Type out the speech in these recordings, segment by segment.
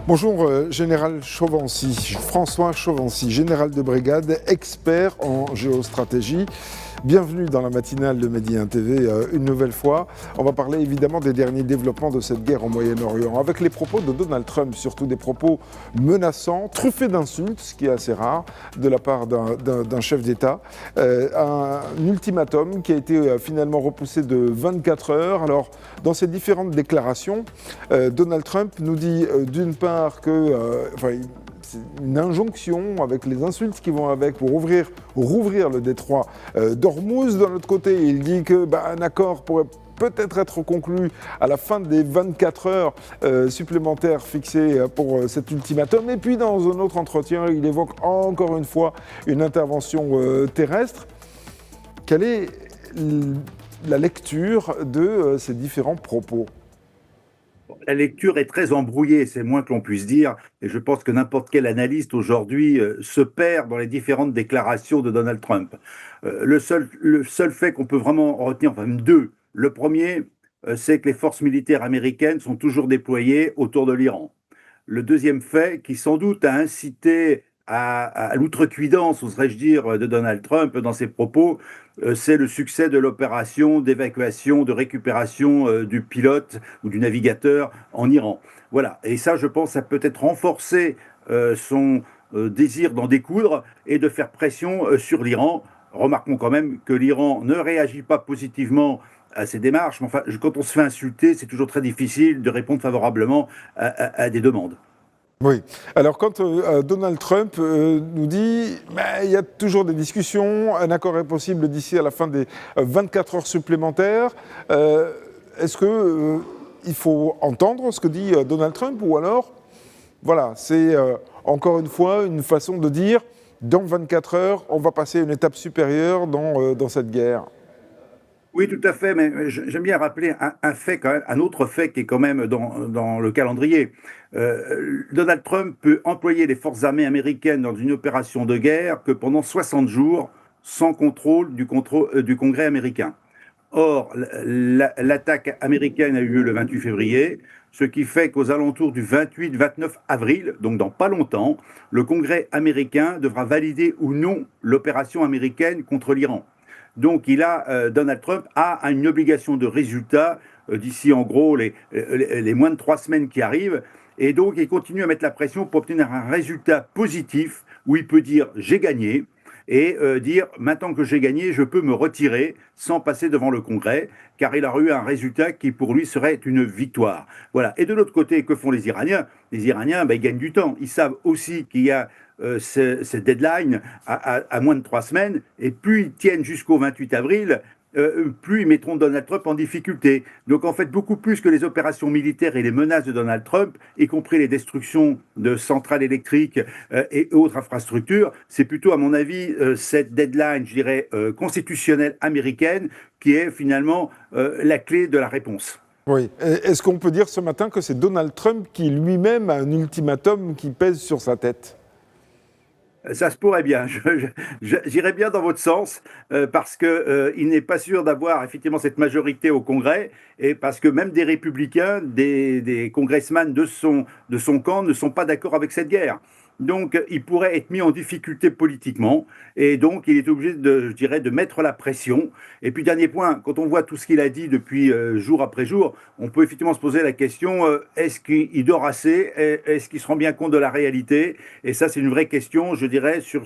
Bonjour, Général Chauvency, François Chauvency, général de brigade, expert en géostratégie. Bienvenue dans la matinale de Medi 1 TV une nouvelle fois. On va parler évidemment des derniers développements de cette guerre au Moyen-Orient, avec les propos de Donald Trump, surtout des propos menaçants, truffés d'insultes, ce qui est assez rare, de la part d'un chef d'État. Un ultimatum qui a été finalement repoussé de 24 heures. Alors, dans ces différentes déclarations, Donald Trump nous dit d'une part que... c'est une injonction avec les insultes qui vont avec pour rouvrir le détroit d'Ormuz. D'un autre côté, il dit qu'un accord pourrait peut-être être conclu à la fin des 24 heures supplémentaires fixées pour cet ultimatum. Et puis dans un autre entretien, il évoque encore une fois une intervention terrestre. Quelle est la lecture de ces différents propos ? La lecture est très embrouillée, c'est moins que l'on puisse dire, et je pense que n'importe quel analyste aujourd'hui se perd dans les différentes déclarations de Donald Trump. Le seul fait qu'on peut vraiment retenir, enfin deux. Le premier, c'est que les forces militaires américaines sont toujours déployées autour de l'Iran. Le deuxième fait, qui sans doute a incité à l'outrecuidance, oserais-je dire, de Donald Trump dans ses propos, c'est le succès de l'opération d'évacuation, de récupération du pilote ou du navigateur en Iran. Voilà, et ça, je pense, ça peut être renforcé son désir d'en découdre et de faire pression sur l'Iran. Remarquons quand même que l'Iran ne réagit pas positivement à ces démarches, mais enfin, quand on se fait insulter, c'est toujours très difficile de répondre favorablement à des demandes. Oui. Alors quand Donald Trump nous dit il y a toujours des discussions, un accord est possible d'ici à la fin des 24 heures supplémentaires, est-ce qu'il faut entendre ce que dit Donald Trump ou alors, voilà, c'est encore une fois une façon de dire dans 24 heures, on va passer à une étape supérieure dans cette guerre? Oui, tout à fait, mais j'aime bien rappeler un fait quand même, un autre fait qui est quand même dans le calendrier. Donald Trump peut employer les forces armées américaines dans une opération de guerre que pendant 60 jours, sans contrôle du Congrès américain. Or, l'attaque américaine a eu lieu le 28 février, ce qui fait qu'aux alentours du 28-29 avril, donc dans pas longtemps, le Congrès américain devra valider ou non l'opération américaine contre l'Iran. Donc, Donald Trump a une obligation de résultat d'ici en gros les moins de 3 semaines qui arrivent. Et donc, il continue à mettre la pression pour obtenir un résultat positif où il peut dire j'ai gagné et dire maintenant que j'ai gagné, je peux me retirer sans passer devant le Congrès, car il a eu un résultat qui pour lui serait une victoire. Voilà. Et de l'autre côté, que font les Iraniens? Les Iraniens, ils gagnent du temps. Ils savent aussi qu'il y a ces deadlines à moins de 3 semaines, et plus ils tiennent jusqu'au 28 avril, plus ils mettront Donald Trump en difficulté. Donc en fait, beaucoup plus que les opérations militaires et les menaces de Donald Trump, y compris les destructions de centrales électriques et autres infrastructures, c'est plutôt, à mon avis, cette deadline, je dirais, constitutionnelle américaine qui est finalement la clé de la réponse. Oui. Est-ce qu'on peut dire ce matin que c'est Donald Trump qui lui-même a un ultimatum qui pèse sur sa tête ? Ça se pourrait bien. J'irais bien dans votre sens parce qu'il n'est pas sûr d'avoir effectivement cette majorité au Congrès et parce que même des républicains, des congressmen de son camp ne sont pas d'accord avec cette guerre. Donc, il pourrait être mis en difficulté politiquement et donc il est obligé je dirais, de mettre la pression. Et puis, dernier point, quand on voit tout ce qu'il a dit depuis jour après jour, on peut effectivement se poser la question est-ce qu'il dort assez? Est-ce qu'il se rend bien compte de la réalité? Et ça, c'est une vraie question, je dirais, sur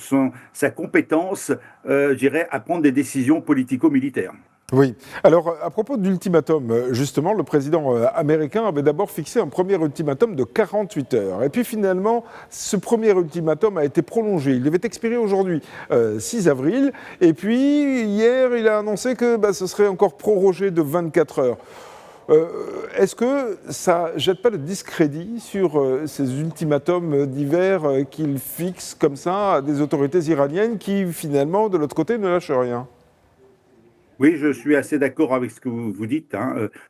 sa compétence, je dirais, à prendre des décisions politico-militaires. Oui. Alors, à propos de l'ultimatum, justement, le président américain avait d'abord fixé un premier ultimatum de 48 heures. Et puis finalement, ce premier ultimatum a été prolongé. Il devait expirer aujourd'hui, 6 avril. Et puis, hier, il a annoncé que ce serait encore prorogé de 24 heures. Est-ce que ça ne jette pas le discrédit sur ces ultimatums divers qu'il fixe comme ça à des autorités iraniennes qui, finalement, de l'autre côté, ne lâchent rien ? Oui, je suis assez d'accord avec ce que vous dites.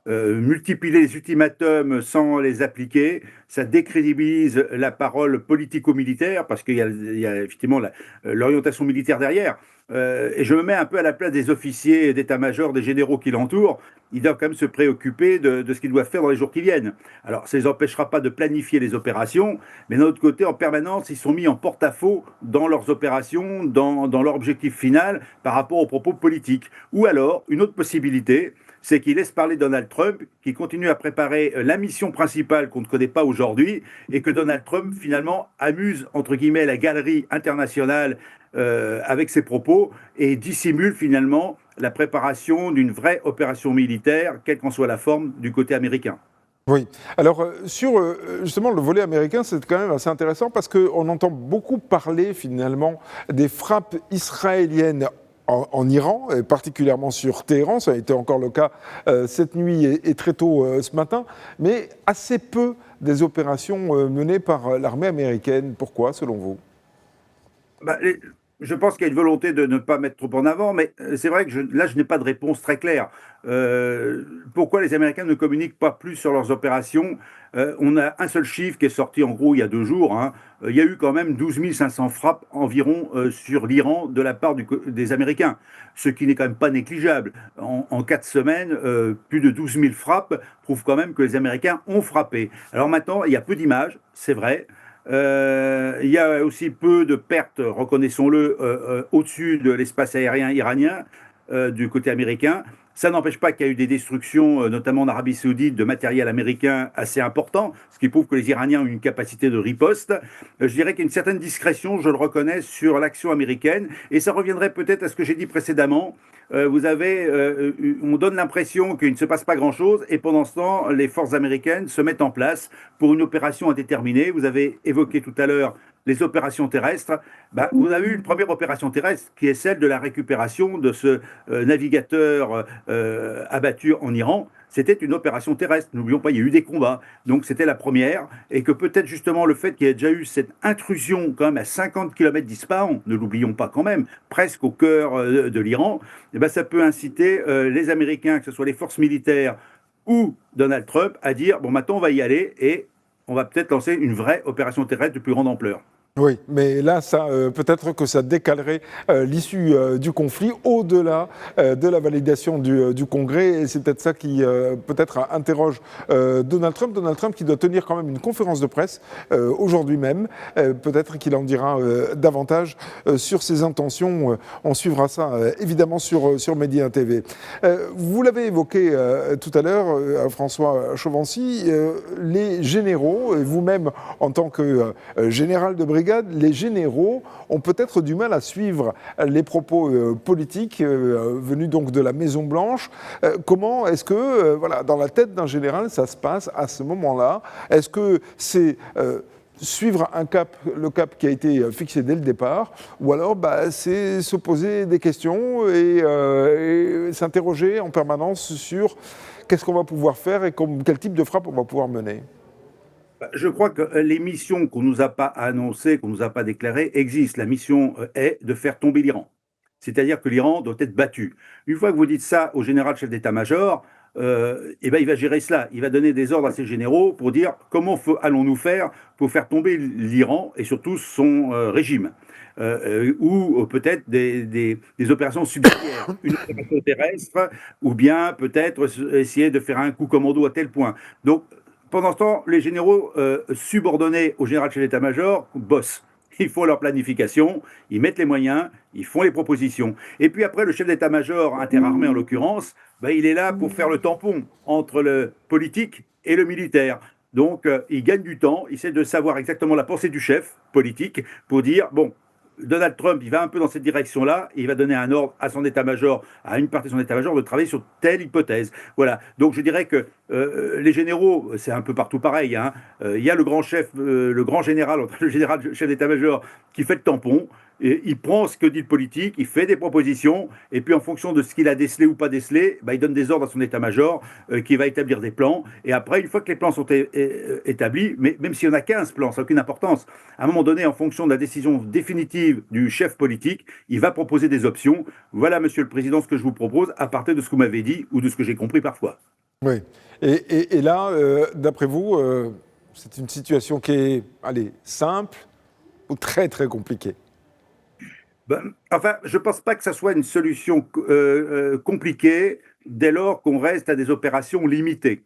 Multiplier les ultimatums sans les appliquer, ça décrédibilise la parole politico-militaire parce qu'il y a effectivement l'orientation militaire derrière. Et je me mets un peu à la place des officiers d'état-major, des généraux qui l'entourent. ils doivent quand même se préoccuper de ce qu'ils doivent faire dans les jours qui viennent. Alors, ça ne les empêchera pas de planifier les opérations, mais d'un autre côté, en permanence, ils sont mis en porte-à-faux dans leurs opérations, dans leur objectif final par rapport aux propos politiques. Ou alors, une autre possibilité, c'est qu'ils laissent parler Donald Trump, qui continue à préparer la mission principale qu'on ne connaît pas aujourd'hui, et que Donald Trump, finalement, amuse, entre guillemets, la galerie internationale avec ses propos et dissimule finalement la préparation d'une vraie opération militaire, quelle qu'en soit la forme, du côté américain. Oui. Alors, sur justement le volet américain, c'est quand même assez intéressant parce qu'on entend beaucoup parler finalement des frappes israéliennes en Iran, et particulièrement sur Téhéran. Ça a été encore le cas cette nuit et très tôt ce matin, mais assez peu des opérations menées par l'armée américaine. Pourquoi, selon vous? Bah, je pense qu'il y a une volonté de ne pas mettre trop en avant, mais c'est vrai que là, je n'ai pas de réponse très claire. Pourquoi les Américains ne communiquent pas plus sur leurs opérations? On a un seul chiffre qui est sorti en gros il y a 2 jours, hein. Il y a eu quand même 12 500 frappes environ sur l'Iran de la part des Américains, ce qui n'est quand même pas négligeable. En 4 semaines, plus de 12 000 frappes prouvent quand même que les Américains ont frappé. Alors maintenant, il y a peu d'images, c'est vrai. Il y a aussi peu de pertes, reconnaissons-le, au-dessus de l'espace aérien iranien, du côté américain. Ça n'empêche pas qu'il y a eu des destructions, notamment en Arabie Saoudite, de matériel américain assez important, ce qui prouve que les Iraniens ont une capacité de riposte. Je dirais qu'il y a une certaine discrétion, je le reconnais, sur l'action américaine, et ça reviendrait peut-être à ce que j'ai dit précédemment. On donne l'impression qu'il ne se passe pas grand-chose, et pendant ce temps, les forces américaines se mettent en place pour une opération indéterminée. Vous avez évoqué tout à l'heure les opérations terrestres. Vous avez eu une première opération terrestre qui est celle de la récupération de ce navigateur abattu en Iran. C'était une opération terrestre. N'oublions pas, il y a eu des combats. Donc c'était la première. Et que peut-être justement le fait qu'il y ait déjà eu cette intrusion quand même à 50 km d'Ispahan, ne l'oublions pas quand même, presque au cœur de l'Iran, ça peut inciter les Américains, que ce soit les forces militaires ou Donald Trump, à dire, bon maintenant on va y aller et on va peut-être lancer une vraie opération terrestre de plus grande ampleur. Oui, mais là, peut-être que ça décalerait l'issue du conflit au-delà de la validation du Congrès. Et c'est peut-être ça qui, peut-être, interroge Donald Trump. Donald Trump qui doit tenir quand même une conférence de presse aujourd'hui même. Peut-être qu'il en dira davantage sur ses intentions. On suivra ça, évidemment, sur Média TV. Vous l'avez évoqué tout à l'heure, François Chauvency, les généraux, et vous-même, en tant que général de brigade, les généraux ont peut-être du mal à suivre les propos politiques venus donc de la Maison-Blanche. Comment est-ce que, voilà, dans la tête d'un général, ça se passe à ce moment-là? Est-ce que c'est suivre le cap qui a été fixé dès le départ, ou alors c'est se poser des questions et s'interroger en permanence sur qu'est-ce qu'on va pouvoir faire et quel type de frappe on va pouvoir mener? Je crois que les missions qu'on ne nous a pas annoncées, qu'on ne nous a pas déclarées, existent. La mission est de faire tomber l'Iran. C'est-à-dire que l'Iran doit être battu. Une fois que vous dites ça au général chef d'état-major, il va gérer cela. Il va donner des ordres à ses généraux pour dire comment allons-nous faire pour faire tomber l'Iran et surtout son régime. Ou peut-être des opérations subsidiaires, une opération terrestre, ou bien peut-être essayer de faire un coup commando à tel point. Donc, pendant ce temps, les généraux subordonnés au général chef d'état-major bossent. Ils font leur planification, ils mettent les moyens, ils font les propositions. Et puis après, le chef d'état-major interarmé, en l'occurrence, il est là pour faire le tampon entre le politique et le militaire. Donc, il gagne du temps, il essaie de savoir exactement la pensée du chef politique pour dire, bon, Donald Trump, il va un peu dans cette direction-là, et il va donner un ordre à son état-major, à une partie de son état-major, de travailler sur telle hypothèse. Voilà. Donc je dirais que les généraux, c'est un peu partout pareil, hein. Il y a le grand chef, le grand général, le général chef d'état-major, qui fait le tampon. Et il prend ce que dit le politique, il fait des propositions, et puis en fonction de ce qu'il a décelé ou pas décelé, il donne des ordres à son état-major qui va établir des plans. Et après, une fois que les plans sont établis, mais même s'il y en a 15 plans, ça n'a aucune importance, à un moment donné, en fonction de la décision définitive du chef politique, il va proposer des options. Voilà, monsieur le président, ce que je vous propose à partir de ce que vous m'avez dit ou de ce que j'ai compris parfois. Oui. Et là, d'après vous, c'est une situation qui est, allez, simple ou très, très compliquée? Enfin, je ne pense pas que ça soit une solution compliquée, dès lors qu'on reste à des opérations limitées.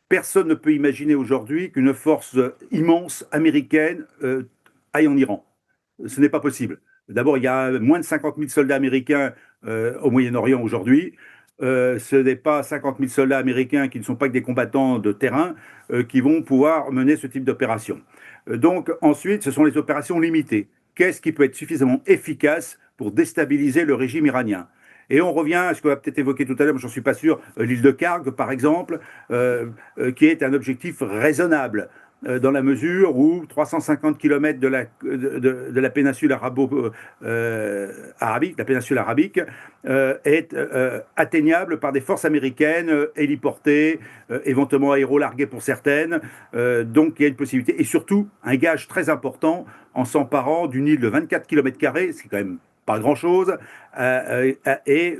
Personne ne peut imaginer aujourd'hui qu'une force immense américaine aille en Iran. Ce n'est pas possible. D'abord, il y a moins de 50 000 soldats américains au Moyen-Orient aujourd'hui. Ce n'est pas 50 000 soldats américains qui ne sont pas que des combattants de terrain qui vont pouvoir mener ce type d'opération. Donc ensuite, ce sont les opérations limitées. Qu'est-ce qui peut être suffisamment efficace pour déstabiliser le régime iranien? Et on revient à ce qu'on a peut-être évoqué tout à l'heure, mais j'en suis pas sûr, l'île de Karg, par exemple, qui est un objectif raisonnable dans la mesure où 350 km de la péninsule arabique, la péninsule arabique, est atteignable par des forces américaines héliportées, éventuellement aérolarguées pour certaines. Donc il y a une possibilité. Et surtout, un gage très important en s'emparant d'une île de 24 km², ce qui est quand même pas grand-chose, et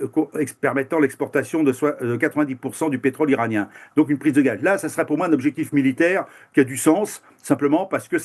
permettant l'exportation de 90% du pétrole iranien. Donc une prise de gage. Là, ça serait pour moi un objectif militaire qui a du sens, simplement parce que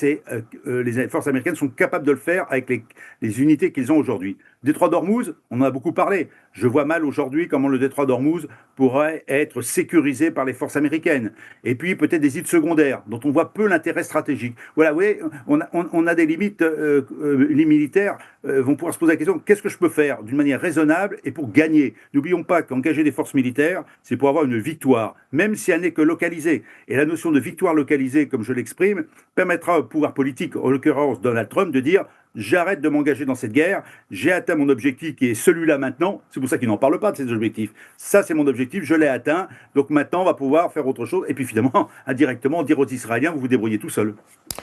les forces américaines sont capables de le faire avec les unités qu'ils ont aujourd'hui. Détroit d'Ormuz, on en a beaucoup parlé. Je vois mal aujourd'hui comment le détroit d'Ormuz pourrait être sécurisé par les forces américaines. Et puis peut-être des îles secondaires, dont on voit peu l'intérêt stratégique. Voilà, vous voyez, on a des limites. Les militaires vont pouvoir se poser la question, qu'est-ce que je peux faire d'une manière raisonnable et pour gagner? N'oublions pas qu'engager des forces militaires, c'est pour avoir une victoire, même si elle n'est que localisée. Et la notion de victoire localisée, comme je l'exprime, permettra au pouvoir politique, en l'occurrence Donald Trump, de dire j'arrête de m'engager dans cette guerre, j'ai atteint mon objectif qui est celui-là maintenant, c'est pour ça qu'il n'en parle pas de ces objectifs. Ça, c'est mon objectif, je l'ai atteint, donc maintenant, on va pouvoir faire autre chose, et puis finalement, indirectement, dire aux Israéliens, vous vous débrouillez tout seul.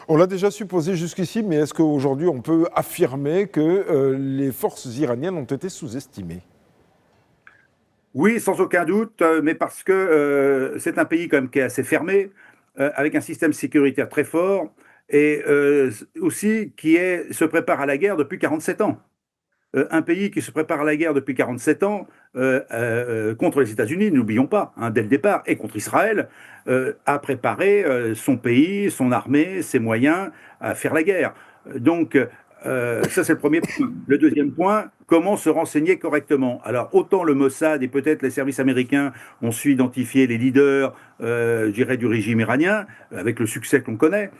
On l'a déjà supposé jusqu'ici, mais est-ce qu'aujourd'hui, on peut affirmer que les forces iraniennes ont été sous-estimées? Oui, sans aucun doute, mais parce que c'est un pays quand même qui est assez fermé, avec un système sécuritaire très fort, et aussi se prépare à la guerre depuis 47 ans. Un pays qui se prépare à la guerre depuis 47 ans contre les États-Unis, n'oublions pas, hein, dès le départ, et contre Israël, a préparé son pays, son armée, ses moyens à faire la guerre. Donc, ça, c'est le premier point. Le deuxième point, comment se renseigner correctement? Alors, autant le Mossad et peut-être les services américains ont su identifier les leaders, je dirais, du régime iranien, avec le succès qu'on connaît,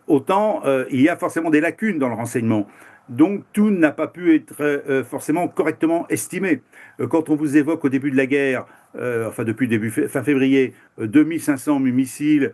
autant il y a forcément des lacunes dans le renseignement. Donc tout n'a pas pu être forcément correctement estimé. Quand on vous évoque au début de la guerre, enfin depuis fin février, 2500 missiles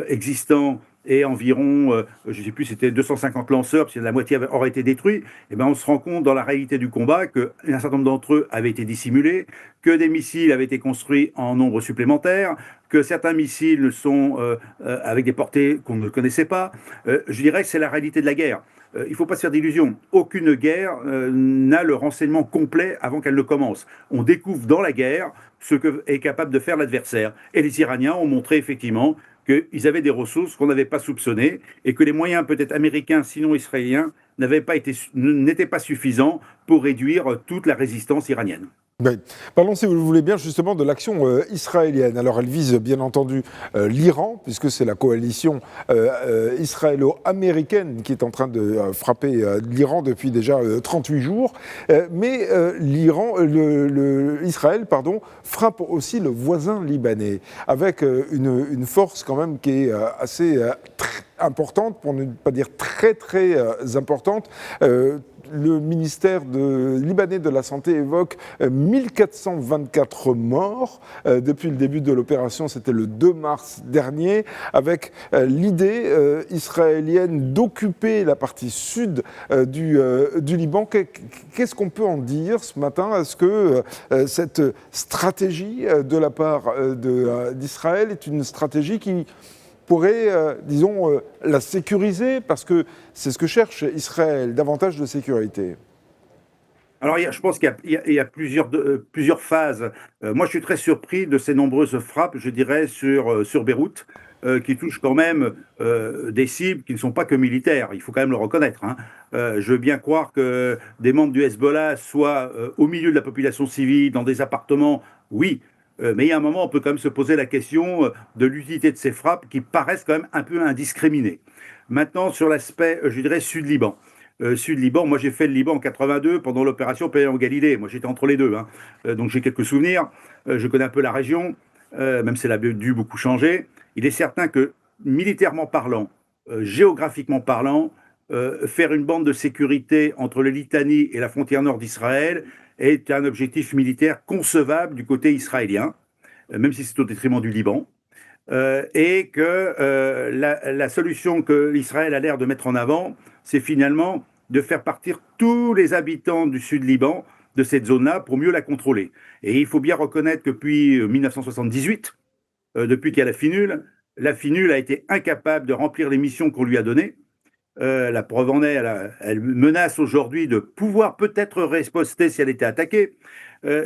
existants et environ, je ne sais plus, c'était 250 lanceurs, parce que la moitié aurait été détruite, et ben on se rend compte dans la réalité du combat qu'un certain nombre d'entre eux avaient été dissimulés, que des missiles avaient été construits en nombre supplémentaire, que certains missiles sont avec des portées qu'on ne connaissait pas. Je dirais que c'est la réalité de la guerre. Il ne faut pas se faire d'illusions. Aucune guerre n'a le renseignement complet avant qu'elle ne commence. On découvre dans la guerre ce que est capable de faire l'adversaire. Et les Iraniens ont montré effectivement qu'ils avaient des ressources qu'on n'avait pas soupçonnées et que les moyens peut-être américains, sinon israéliens, n'étaient pas suffisants pour réduire toute la résistance iranienne. Oui. Parlons, si vous le voulez bien, justement de l'action israélienne. Alors, elle vise bien entendu l'Iran, puisque c'est la coalition israélo-américaine qui est en train de frapper l'Iran depuis déjà 38 jours. Mais Israël, frappe aussi le voisin libanais, avec une force quand même qui est assez importante, pour ne pas dire très très importante. Le ministère libanais de la Santé évoque 1424 morts depuis le début de l'opération, c'était le 2 mars dernier, avec l'idée israélienne d'occuper la partie sud du Liban. Qu'est-ce qu'on peut en dire ce matin? Est-ce que cette stratégie de la part d'Israël est une stratégie qui pourrait, disons, la sécuriser, parce que c'est ce que cherche Israël, davantage de sécurité? Alors, je pense qu'il y a plusieurs phases. Moi, je suis très surpris de ces nombreuses frappes, je dirais, sur Beyrouth, qui touchent quand même des cibles qui ne sont pas que militaires. Il faut quand même le reconnaître, hein. Je veux bien croire que des membres du Hezbollah soient au milieu de la population civile, dans des appartements, oui. Mais il y a un moment, on peut quand même se poser la question de l'utilité de ces frappes qui paraissent quand même un peu indiscriminées. Maintenant, sur l'aspect, je dirais, Sud-Liban. Sud-Liban. Moi, j'ai fait le Liban en 82 pendant l'opération Paix en Galilée. Moi, j'étais entre les deux, hein. Donc, j'ai quelques souvenirs. Je connais un peu la région, même si elle a dû beaucoup changer. Il est certain que, militairement parlant, géographiquement parlant, faire une bande de sécurité entre le Litanie et la frontière nord d'Israël est un objectif militaire concevable du côté israélien, même si c'est au détriment du Liban. Et que la solution que Israël a l'air de mettre en avant, c'est finalement de faire partir tous les habitants du sud Liban de cette zone-là pour mieux la contrôler. Et il faut bien reconnaître que depuis 1978, depuis qu'il y a la FINUL a été incapable de remplir les missions qu'on lui a données. La preuve en est, elle menace aujourd'hui de pouvoir peut-être riposter si elle était attaquée.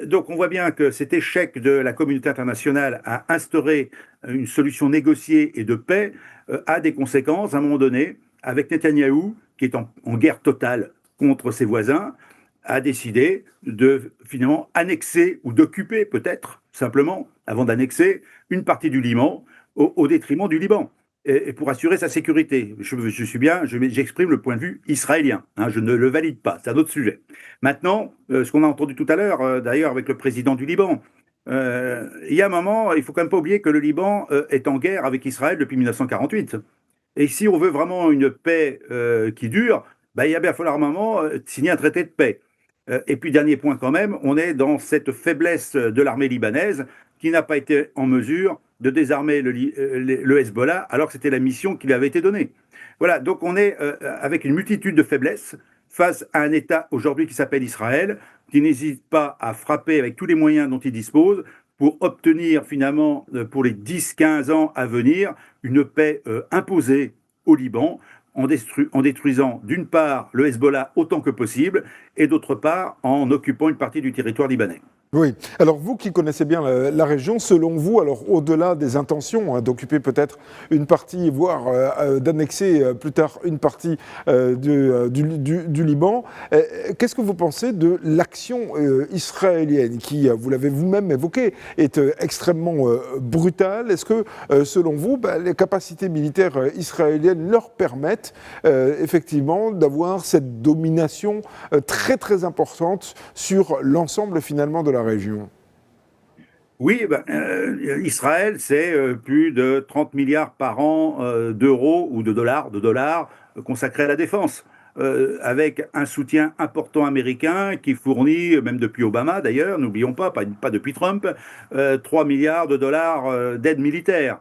Donc on voit bien que cet échec de la communauté internationale à instaurer une solution négociée et de paix a des conséquences à un moment donné, avec Netanyahou, qui est en guerre totale contre ses voisins, a décidé de finalement annexer ou d'occuper peut-être simplement, avant d'annexer, une partie du Liban au détriment du Liban. Et pour assurer sa sécurité. J'exprime le point de vue israélien, hein, je ne le valide pas, c'est un autre sujet. Maintenant, ce qu'on a entendu tout à l'heure, d'ailleurs avec le président du Liban, il y a un moment, il ne faut quand même pas oublier que le Liban est en guerre avec Israël depuis 1948. Et si on veut vraiment une paix qui dure, bah, il va bien falloir à un moment signer un traité de paix. Et puis, dernier point quand même, on est dans cette faiblesse de l'armée libanaise qui n'a pas été en mesure de désarmer le Hezbollah alors que c'était la mission qui lui avait été donnée. Voilà, donc on est avec une multitude de faiblesses face à un État aujourd'hui qui s'appelle Israël, qui n'hésite pas à frapper avec tous les moyens dont il dispose pour obtenir finalement, pour les 10-15 ans à venir, une paix imposée au Liban, en détruisant d'une part le Hezbollah autant que possible, et d'autre part en occupant une partie du territoire libanais. Oui. Alors vous qui connaissez bien la région, selon vous, alors au-delà des intentions d'occuper peut-être une partie, voire d'annexer plus tard une partie du Liban, qu'est-ce que vous pensez de l'action israélienne qui, vous l'avez vous-même évoqué, est extrêmement brutale? Est-ce que, selon vous, les capacités militaires israéliennes leur permettent effectivement d'avoir cette domination très très importante sur l'ensemble finalement de la région? Oui, Israël, c'est plus de 30 milliards par an d'euros ou de dollars consacrés à la défense, avec un soutien important américain qui fournit, même depuis Obama d'ailleurs, n'oublions pas depuis Trump, 3 milliards de dollars d'aide militaire.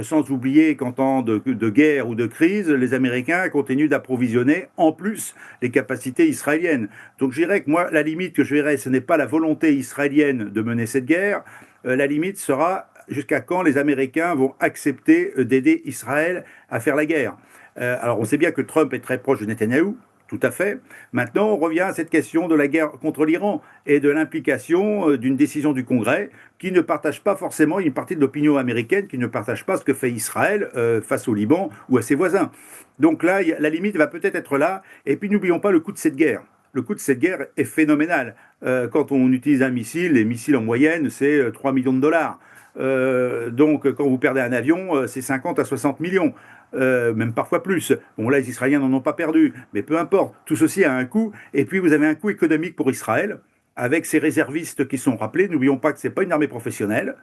Sans oublier qu'en temps de guerre ou de crise, les Américains continuent d'approvisionner en plus les capacités israéliennes. Donc je dirais que moi, la limite que je verrais, ce n'est pas la volonté israélienne de mener cette guerre. La limite sera jusqu'à quand les Américains vont accepter d'aider Israël à faire la guerre. Alors on sait bien que Trump est très proche de Netanyahou. Tout à fait. Maintenant, on revient à cette question de la guerre contre l'Iran et de l'implication d'une décision du Congrès qui ne partage pas forcément, une partie de l'opinion américaine qui ne partage pas ce que fait Israël face au Liban ou à ses voisins. Donc là, la limite va peut-être être là. Et puis n'oublions pas le coût de cette guerre. Le coût de cette guerre est phénoménal. Quand on utilise un missile, les missiles en moyenne, c'est 3 millions de dollars. Donc quand vous perdez un avion, c'est 50 à 60 millions. Même parfois plus. Bon, là, les Israéliens n'en ont pas perdu, mais peu importe. Tout ceci a un coût. Et puis, vous avez un coût économique pour Israël, avec ses réservistes qui sont rappelés. N'oublions pas que ce n'est pas une armée professionnelle.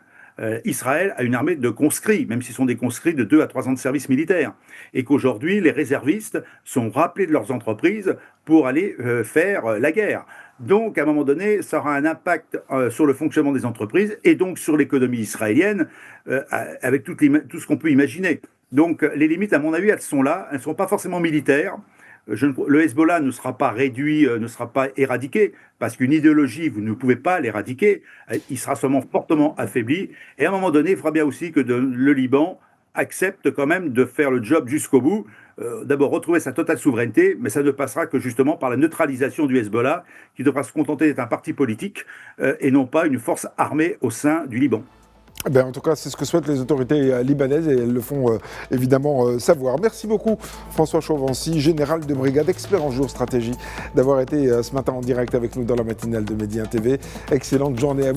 Israël a une armée de conscrits, même s'ils sont des conscrits de 2 à 3 ans de service militaire. Et qu'aujourd'hui, les réservistes sont rappelés de leurs entreprises pour aller faire la guerre. Donc, à un moment donné, ça aura un impact sur le fonctionnement des entreprises et donc sur l'économie israélienne, avec tout ce qu'on peut imaginer. Donc les limites, à mon avis, elles sont là. Elles ne sont pas forcément militaires. Le Hezbollah ne sera pas réduit, ne sera pas éradiqué, parce qu'une idéologie, vous ne pouvez pas l'éradiquer. Il sera seulement fortement affaibli. Et à un moment donné, il faudra bien aussi que le Liban accepte quand même de faire le job jusqu'au bout. D'abord, retrouver sa totale souveraineté, mais ça ne passera que justement par la neutralisation du Hezbollah, qui devra se contenter d'être un parti politique et non pas une force armée au sein du Liban. En tout cas, c'est ce que souhaitent les autorités libanaises et elles le font évidemment savoir. Merci beaucoup François Chauvency, général de brigade, expert en géostratégie, d'avoir été ce matin en direct avec nous dans la matinale de Medi 1 TV. Excellente journée à vous.